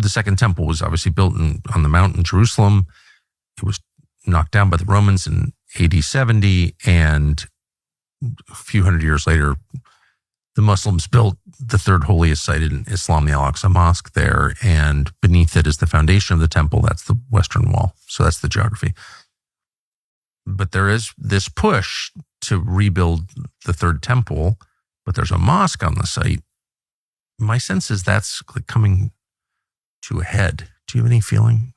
the Second Temple was obviously built on the Mount in Jerusalem. It was knocked down by the Romans in AD 70, and a few hundred years later, the Muslims built the third holiest site in Islam, the Al-Aqsa Mosque there, and beneath it is the foundation of the temple. That's the Western Wall. So that's the geography. But there is this push to rebuild the third temple, but there's a mosque on the site. My sense is that's coming to a head. Do you have any feeling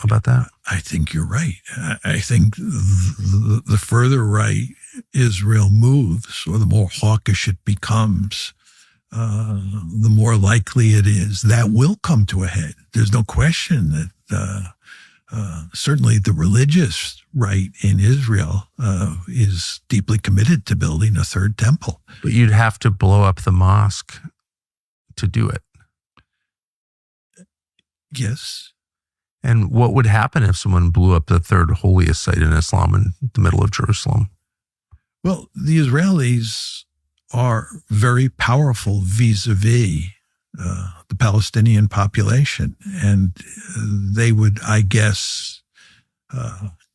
about that? I think you're right. I think the further right Israel moves, or the more hawkish it becomes, the more likely it is that will come to a head. There's no question that certainly the religious right in Israel is deeply committed to building a third temple. But you'd have to blow up the mosque to do it. Yes. And what would happen if someone blew up the third holiest site in Islam in the middle of Jerusalem? Well, the Israelis are very powerful vis-a-vis the Palestinian population, and they would, I guess,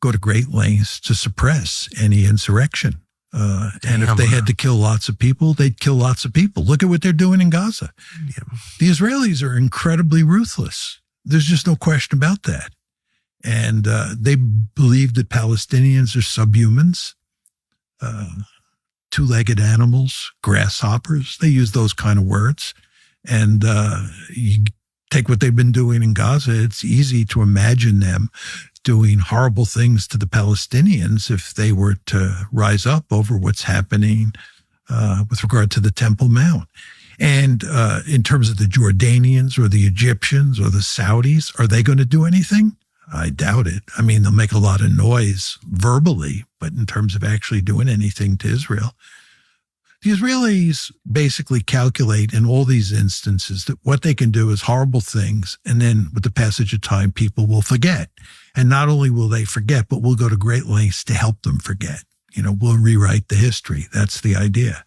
go to great lengths to suppress any insurrection. And if they had to kill lots of people, they'd kill lots of people. Look at what they're doing in Gaza. Yeah. The Israelis are incredibly ruthless. There's just no question about that. And they believe that Palestinians are subhumans, two-legged animals, grasshoppers. They use those kind of words. And you take what they've been doing in Gaza, it's easy to imagine them doing horrible things to the Palestinians if they were to rise up over what's happening with regard to the Temple Mount. And in terms of the Jordanians or the Egyptians or the Saudis, are they going to do anything? I doubt it. I mean, they'll make a lot of noise verbally, but in terms of actually doing anything to Israel, the Israelis basically calculate in all these instances that what they can do is horrible things, and then with the passage of time, people will forget. And not only will they forget, but we'll go to great lengths to help them forget. You know, we'll rewrite the history. That's the idea.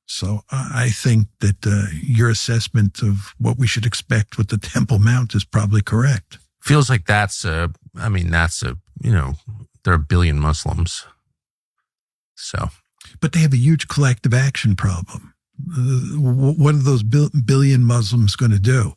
So I think that your assessment of what we should expect with the Temple Mount is probably correct. Feels like there are 1 billion Muslims. So. But they have a huge collective action problem. What are those billion Muslims going to do?